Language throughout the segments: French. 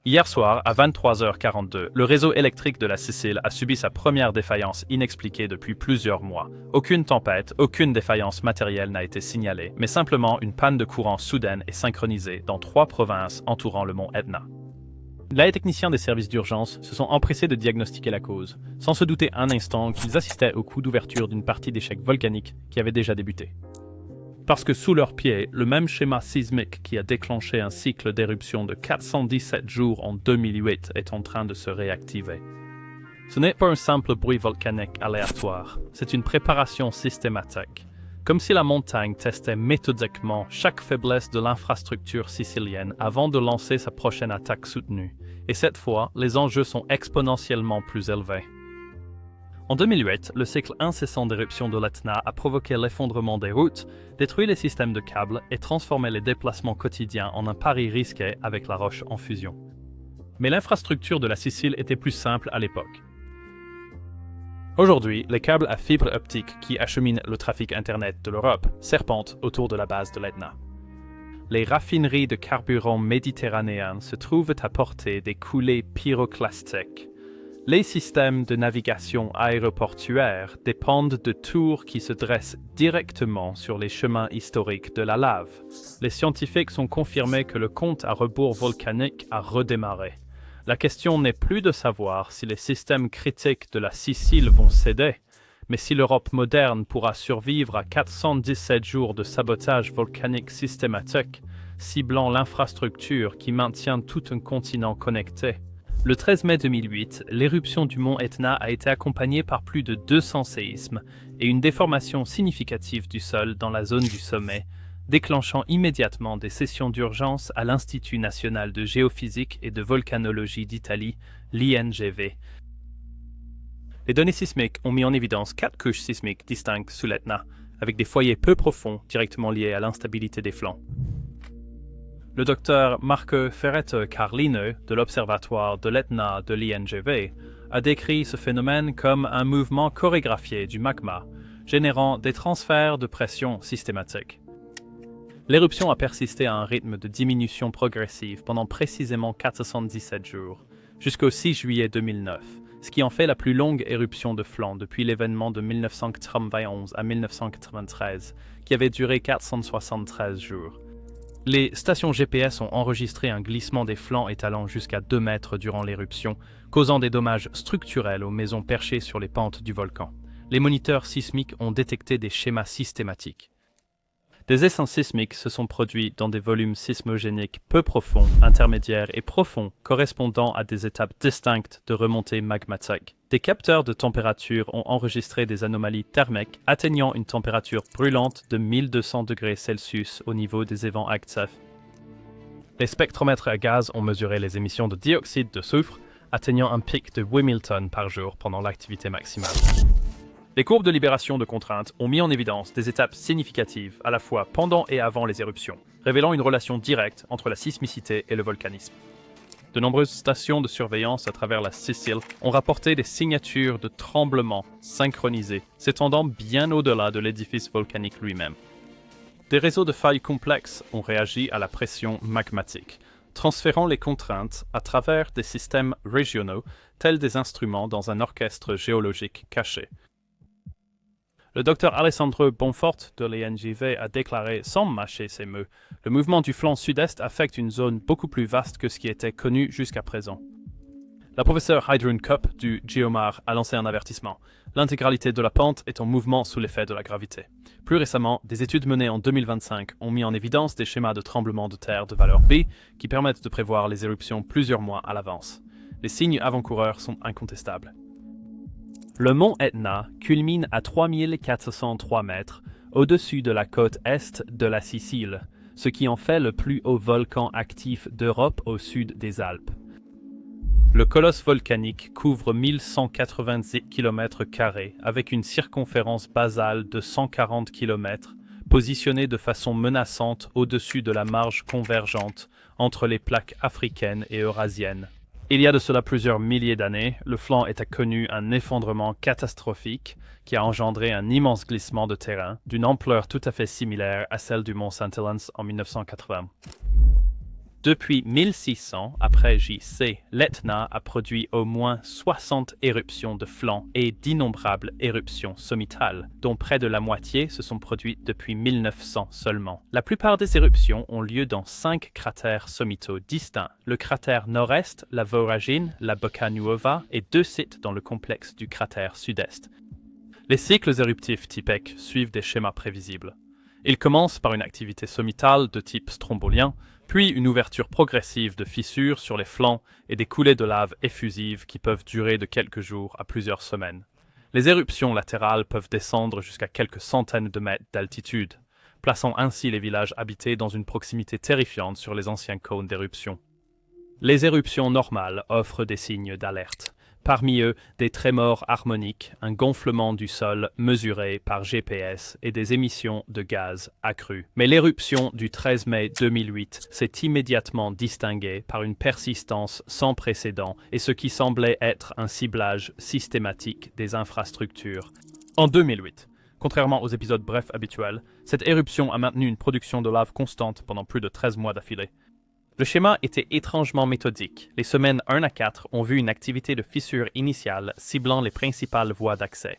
Hier soir, à 23h42, le réseau électrique de la Sicile a subi sa première défaillance inexpliquée depuis plusieurs mois. Aucune tempête, aucune défaillance matérielle n'a été signalée, mais simplement une panne de courant soudaine et synchronisée dans 3 provinces entourant le mont Etna. Les techniciens des services d'urgence se sont empressés de diagnostiquer la cause, sans se douter un instant qu'ils assistaient au coup d'ouverture d'une partie d'échec volcanique qui avait déjà débuté. Parce que sous leurs pieds, le même schéma sismique qui a déclenché un cycle d'éruption de 417 jours en 2008 est en train de se réactiver. Ce n'est pas un simple bruit volcanique aléatoire, c'est une préparation systématique. Comme si la montagne testait méthodiquement chaque faiblesse de l'infrastructure sicilienne avant de lancer sa prochaine attaque soutenue. Et cette fois, les enjeux sont exponentiellement plus élevés. En 2008, le cycle incessant d'éruption de l'Etna a provoqué l'effondrement des routes, détruit les systèmes de câbles et transformé les déplacements quotidiens en un pari risqué avec la roche en fusion. Mais l'infrastructure de la Sicile était plus simple à l'époque. Aujourd'hui, les câbles à fibre optique qui acheminent le trafic Internet de l'Europe serpentent autour de la base de l'Etna. Les raffineries de carburant méditerranéens se trouvent à portée des coulées pyroclastiques. Les systèmes de navigation aéroportuaire dépendent de tours qui se dressent directement sur les chemins historiques de la lave. Les scientifiques ont confirmé que le compte à rebours volcanique a redémarré. La question n'est plus de savoir si les systèmes critiques de la Sicile vont céder, mais si l'Europe moderne pourra survivre à 417 jours de sabotage volcanique systématique, ciblant l'infrastructure qui maintient tout un continent connecté. Le 13 mai 2008, l'éruption du mont Etna a été accompagnée par plus de 200 séismes et une déformation significative du sol dans la zone du sommet, déclenchant immédiatement des sessions d'urgence à l'Institut national de géophysique et de volcanologie d'Italie, l'INGV. Les données sismiques ont mis en évidence 4 couches sismiques distinctes sous l'Etna, avec des foyers peu profonds directement liés à l'instabilité des flancs. Le docteur Marco Ferretto Carlino de l'Observatoire de l'Etna de l'INGV a décrit ce phénomène comme un mouvement chorégraphié du magma, générant des transferts de pression systématiques. L'éruption a persisté à un rythme de diminution progressive pendant précisément 417 jours, jusqu'au 6 juillet 2009, ce qui en fait la plus longue éruption de flanc depuis l'événement de 1991 à 1993, qui avait duré 473 jours. Les stations GPS ont enregistré un glissement des flancs étalant jusqu'à 2 mètres durant l'éruption, causant des dommages structurels aux maisons perchées sur les pentes du volcan. Les moniteurs sismiques ont détecté des schémas systématiques. Des essaims sismiques se sont produits dans des volumes sismogéniques peu profonds, intermédiaires et profonds, correspondant à des étapes distinctes de remontée magmatique. Des capteurs de température ont enregistré des anomalies thermiques atteignant une température brûlante de 1200 degrés Celsius au niveau des évents actifs. Les spectromètres à gaz ont mesuré les émissions de dioxyde de soufre, atteignant un pic de 8000 tonnes par jour pendant l'activité maximale. Les courbes de libération de contraintes ont mis en évidence des étapes significatives à la fois pendant et avant les éruptions, révélant une relation directe entre la sismicité et le volcanisme. De nombreuses stations de surveillance à travers la Sicile ont rapporté des signatures de tremblements synchronisés, s'étendant bien au-delà de l'édifice volcanique lui-même. Des réseaux de failles complexes ont réagi à la pression magmatique, transférant les contraintes à travers des systèmes régionaux tels des instruments dans un orchestre géologique caché. Le docteur Alessandro Bonfort de l'INGV a déclaré, sans mâcher ses mots, le mouvement du flanc sud-est affecte une zone beaucoup plus vaste que ce qui était connu jusqu'à présent. La professeure Heidrun Kopp du GEOMAR a lancé un avertissement. L'intégralité de la pente est en mouvement sous l'effet de la gravité. Plus récemment, des études menées en 2025 ont mis en évidence des schémas de tremblement de terre de valeur B qui permettent de prévoir les éruptions plusieurs mois à l'avance. Les signes avant-coureurs sont incontestables. Le mont Etna culmine à 3403 mètres au-dessus de la côte est de la Sicile, ce qui en fait le plus haut volcan actif d'Europe au sud des Alpes. Le colosse volcanique couvre 1186 km² avec une circonférence basale de 140 km, positionnée de façon menaçante au-dessus de la marge convergente entre les plaques africaines et eurasiennes. Il y a de cela plusieurs milliers d'années, le flanc a connu un effondrement catastrophique qui a engendré un immense glissement de terrain d'une ampleur tout à fait similaire à celle du mont Saint Helens en 1980. Depuis 1600, après JC, l'Etna a produit au moins 60 éruptions de flanc et d'innombrables éruptions sommitales, dont près de la moitié se sont produites depuis 1900 seulement. La plupart des éruptions ont lieu dans 5 cratères sommitaux distincts, le cratère nord-est, la Voragine, la Boca Nuova et 2 sites dans le complexe du cratère sud-est. Les cycles éruptifs typiques suivent des schémas prévisibles. Ils commencent par une activité sommitale de type strombolien, puis une ouverture progressive de fissures sur les flancs et des coulées de lave effusives qui peuvent durer de quelques jours à plusieurs semaines. Les éruptions latérales peuvent descendre jusqu'à quelques centaines de mètres d'altitude, plaçant ainsi les villages habités dans une proximité terrifiante sur les anciens cônes d'éruption. Les éruptions normales offrent des signes d'alerte. Parmi eux, des trémors harmoniques, un gonflement du sol mesuré par GPS et des émissions de gaz accrues. Mais l'éruption du 13 mai 2008 s'est immédiatement distinguée par une persistance sans précédent et ce qui semblait être un ciblage systématique des infrastructures. En 2008, contrairement aux épisodes brefs habituels, cette éruption a maintenu une production de lave constante pendant plus de 13 mois d'affilée. Le schéma était étrangement méthodique. Les semaines 1 à 4 ont vu une activité de fissure initiale ciblant les principales voies d'accès.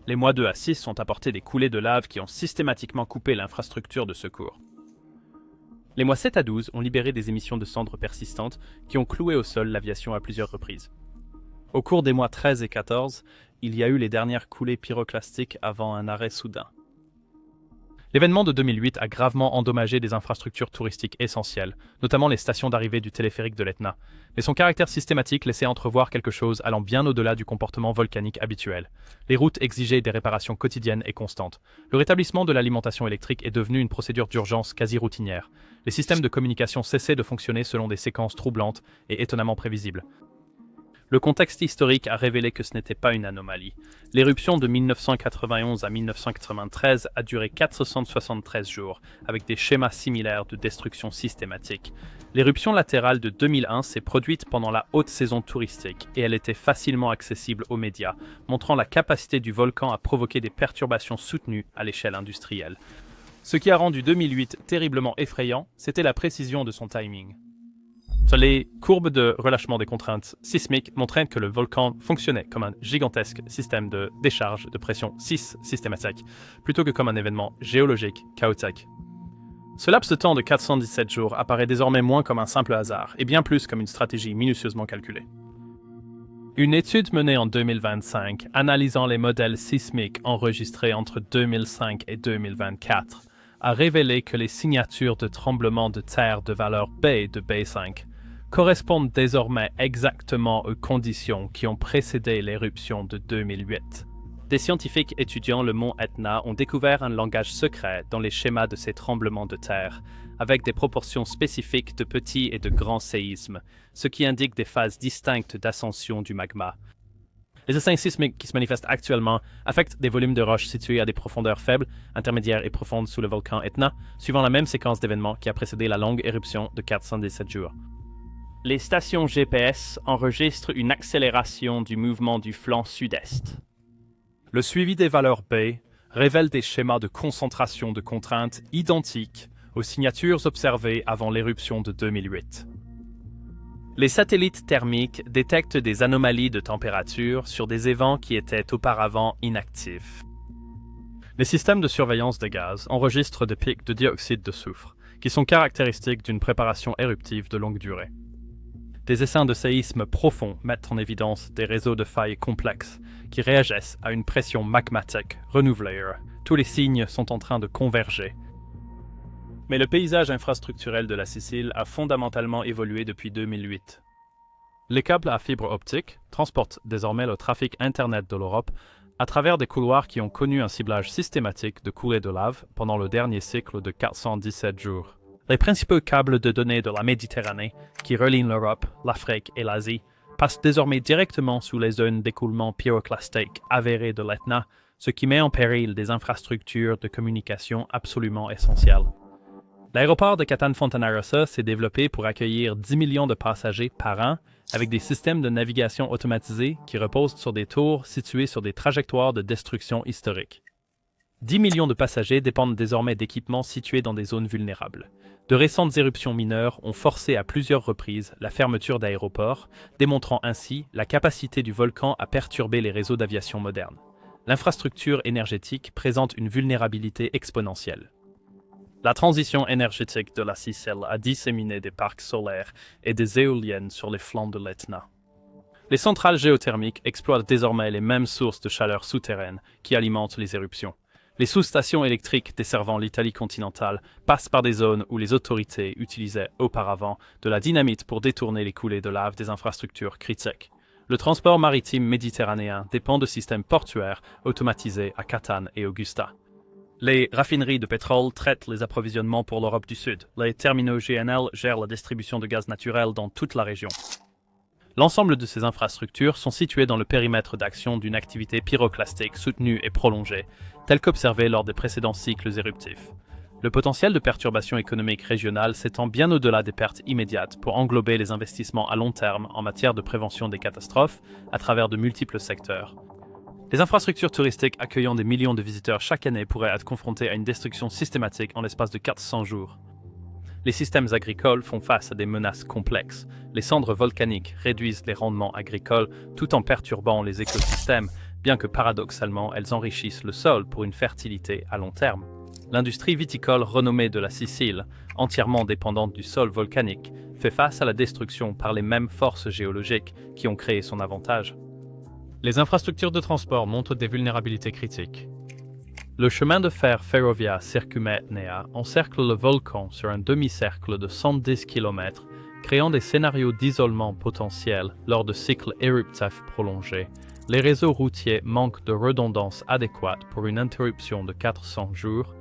Les mois 2 à 6 ont apporté des coulées de lave qui ont systématiquement coupé l'infrastructure de secours. Les mois 7 à 12 ont libéré des émissions de cendres persistantes qui ont cloué au sol l'aviation à plusieurs reprises. Au cours des mois 13 et 14, il y a eu les dernières coulées pyroclastiques avant un arrêt soudain. L'événement de 2008 a gravement endommagé des infrastructures touristiques essentielles, notamment les stations d'arrivée du téléphérique de l'Etna, mais son caractère systématique laissait entrevoir quelque chose allant bien au-delà du comportement volcanique habituel. Les routes exigeaient des réparations quotidiennes et constantes. Le rétablissement de l'alimentation électrique est devenu une procédure d'urgence quasi routinière. Les systèmes de communication cessaient de fonctionner selon des séquences troublantes et étonnamment prévisibles. Le contexte historique a révélé que ce n'était pas une anomalie. L'éruption de 1991 à 1993 a duré 473 jours, avec des schémas similaires de destruction systématique. L'éruption latérale de 2001 s'est produite pendant la haute saison touristique et elle était facilement accessible aux médias, montrant la capacité du volcan à provoquer des perturbations soutenues à l'échelle industrielle. Ce qui a rendu 2008 terriblement effrayant, c'était la précision de son timing. Les courbes de relâchement des contraintes sismiques montraient que le volcan fonctionnait comme un gigantesque système de décharge de pression systématique, plutôt que comme un événement géologique chaotique. Ce laps de temps de 417 jours apparaît désormais moins comme un simple hasard, et bien plus comme une stratégie minutieusement calculée. Une étude menée en 2025, analysant les modèles sismiques enregistrés entre 2005 et 2024, a révélé que les signatures de tremblements de terre de valeur B de B5 correspondent désormais exactement aux conditions qui ont précédé l'éruption de 2008. Des scientifiques étudiant le mont Etna ont découvert un langage secret dans les schémas de ces tremblements de terre, avec des proportions spécifiques de petits et de grands séismes, ce qui indique des phases distinctes d'ascension du magma. Les essaims sismiques qui se manifestent actuellement affectent des volumes de roches situés à des profondeurs faibles, intermédiaires et profondes sous le volcan Etna, suivant la même séquence d'événements qui a précédé la longue éruption de 417 jours. Les stations GPS enregistrent une accélération du mouvement du flanc sud-est. Le suivi des valeurs B révèle des schémas de concentration de contraintes identiques aux signatures observées avant l'éruption de 2008. Les satellites thermiques détectent des anomalies de température sur des évents qui étaient auparavant inactifs. Les systèmes de surveillance des gaz enregistrent des pics de dioxyde de soufre, qui sont caractéristiques d'une préparation éruptive de longue durée. Des essaims de séismes profonds mettent en évidence des réseaux de failles complexes qui réagissent à une pression magmatique renouvelée. Tous les signes sont en train de converger. Mais le paysage infrastructurel de la Sicile a fondamentalement évolué depuis 2008. Les câbles à fibre optique transportent désormais le trafic Internet de l'Europe à travers des couloirs qui ont connu un ciblage systématique de coulées de lave pendant le dernier cycle de 417 jours. Les principaux câbles de données de la Méditerranée, qui relient l'Europe, l'Afrique et l'Asie, passent désormais directement sous les zones d'écoulement pyroclastique avérées de l'Etna, ce qui met en péril des infrastructures de communication absolument essentielles. L'aéroport de Catane Fontanarossa s'est développé pour accueillir 10 millions de passagers par an avec des systèmes de navigation automatisés qui reposent sur des tours situées sur des trajectoires de destruction historiques. 10 millions de passagers dépendent désormais d'équipements situés dans des zones vulnérables. De récentes éruptions mineures ont forcé à plusieurs reprises la fermeture d'aéroports, démontrant ainsi la capacité du volcan à perturber les réseaux d'aviation modernes. L'infrastructure énergétique présente une vulnérabilité exponentielle. La transition énergétique de la Sicile a disséminé des parcs solaires et des éoliennes sur les flancs de l'Etna. Les centrales géothermiques exploitent désormais les mêmes sources de chaleur souterraines qui alimentent les éruptions. Les sous-stations électriques desservant l'Italie continentale passent par des zones où les autorités utilisaient auparavant de la dynamite pour détourner les coulées de lave des infrastructures critiques. Le transport maritime méditerranéen dépend de systèmes portuaires automatisés à Catane et Augusta. Les raffineries de pétrole traitent les approvisionnements pour l'Europe du Sud. Les terminaux GNL gèrent la distribution de gaz naturel dans toute la région. L'ensemble de ces infrastructures sont situées dans le périmètre d'action d'une activité pyroclastique soutenue et prolongée, telle qu'observée lors des précédents cycles éruptifs. Le potentiel de perturbation économique régionale s'étend bien au-delà des pertes immédiates pour englober les investissements à long terme en matière de prévention des catastrophes à travers de multiples secteurs. Les infrastructures touristiques accueillant des millions de visiteurs chaque année pourraient être confrontées à une destruction systématique en l'espace de 400 jours. Les systèmes agricoles font face à des menaces complexes. Les cendres volcaniques réduisent les rendements agricoles tout en perturbant les écosystèmes, bien que paradoxalement elles enrichissent le sol pour une fertilité à long terme. L'industrie viticole renommée de la Sicile, entièrement dépendante du sol volcanique, fait face à la destruction par les mêmes forces géologiques qui ont créé son avantage. Les infrastructures de transport montrent des vulnérabilités critiques. Le chemin de fer Ferrovia Circumetnea encercle le volcan sur un demi-cercle de 110 km, créant des scénarios d'isolement potentiels lors de cycles éruptifs prolongés. Les réseaux routiers manquent de redondance adéquate pour une interruption de 400 jours.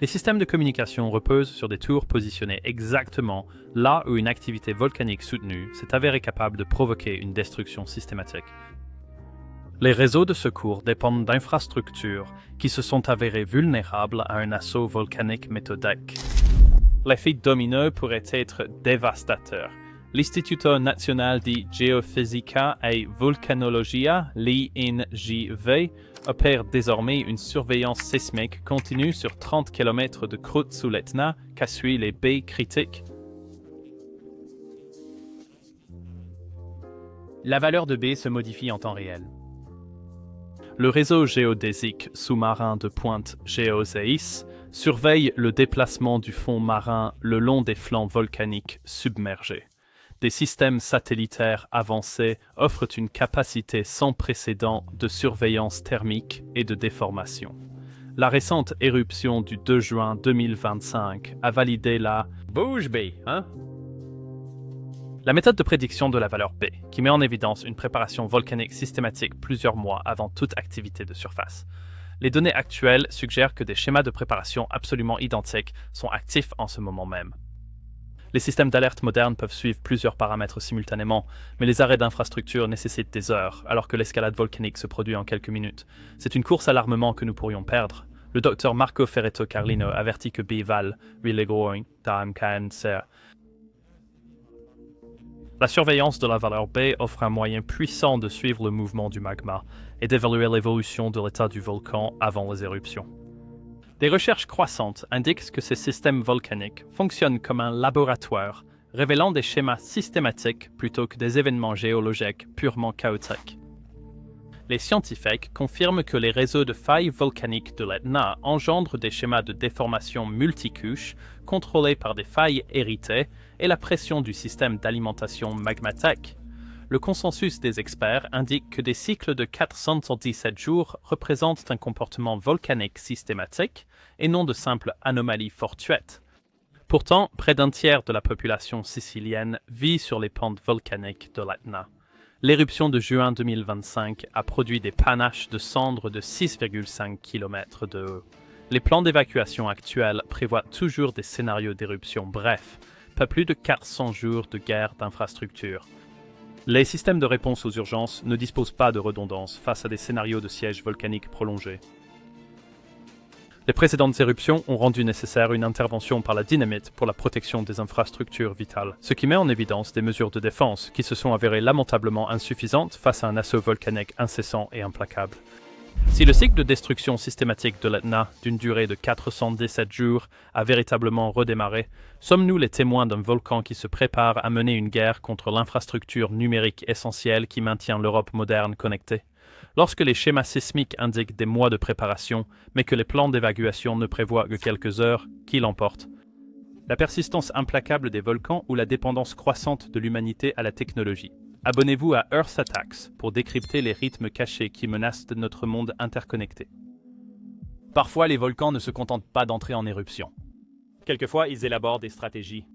Les systèmes de communication reposent sur des tours positionnés exactement là où une activité volcanique soutenue s'est avérée capable de provoquer une destruction systématique. Les réseaux de secours dépendent d'infrastructures qui se sont avérées vulnérables à un assaut volcanique méthodique. L'effet domino pourrait être dévastateur. L'Istituto Nazionale di Geofisica e Vulcanologia, l'INJV, opère désormais une surveillance sismique continue sur 30 km de croûte sous l'Etna, qu'a suivi les baies critiques. La valeur de B se modifie en temps réel. Le réseau géodésique sous-marin de pointe GeoZeis surveille le déplacement du fond marin le long des flancs volcaniques submergés. Des systèmes satellitaires avancés offrent une capacité sans précédent de surveillance thermique et de déformation. La récente éruption du 2 juin 2025 a validé la Bouge B, hein? La méthode de prédiction de la valeur B, qui met en évidence une préparation volcanique systématique plusieurs mois avant toute activité de surface. Les données actuelles suggèrent que des schémas de préparation absolument identiques sont actifs en ce moment même. Les systèmes d'alerte modernes peuvent suivre plusieurs paramètres simultanément, mais les arrêts d'infrastructure nécessitent des heures, alors que l'escalade volcanique se produit en quelques minutes. C'est une course à l'armement que nous pourrions perdre. Le docteur Marco Ferretto Carlino avertit que B val really growing time cancer. La surveillance de la valeur B offre un moyen puissant de suivre le mouvement du magma et d'évaluer l'évolution de l'état du volcan avant les éruptions. Des recherches croissantes indiquent que ces systèmes volcaniques fonctionnent comme un laboratoire, révélant des schémas systématiques plutôt que des événements géologiques purement chaotiques. Les scientifiques confirment que les réseaux de failles volcaniques de l'Etna engendrent des schémas de déformation multicouches contrôlés par des failles héritées et la pression du système d'alimentation magmatique. Le consensus des experts indique que des cycles de 417 jours représentent un comportement volcanique systématique et non de simples anomalies fortuites. Pourtant, près d'un tiers de la population sicilienne vit sur les pentes volcaniques de l'Etna. L'éruption de juin 2025 a produit des panaches de cendres de 6,5 km de haut. Les plans d'évacuation actuels prévoient toujours des scénarios d'éruption brefs, pas plus de 400 jours de guerre d'infrastructure. Les systèmes de réponse aux urgences ne disposent pas de redondance face à des scénarios de siège volcanique prolongés. Les précédentes éruptions ont rendu nécessaire une intervention par la dynamite pour la protection des infrastructures vitales, ce qui met en évidence des mesures de défense qui se sont avérées lamentablement insuffisantes face à un assaut volcanique incessant et implacable. Si le cycle de destruction systématique de l'Etna, d'une durée de 417 jours, a véritablement redémarré, sommes-nous les témoins d'un volcan qui se prépare à mener une guerre contre l'infrastructure numérique essentielle qui maintient l'Europe moderne connectée? Lorsque les schémas sismiques indiquent des mois de préparation, mais que les plans d'évacuation ne prévoient que quelques heures, qui l'emporte? La persistance implacable des volcans ou la dépendance croissante de l'humanité à la technologie? Abonnez-vous à Earth Attacks pour décrypter les rythmes cachés qui menacent notre monde interconnecté. Parfois, les volcans ne se contentent pas d'entrer en éruption. Quelquefois, ils élaborent des stratégies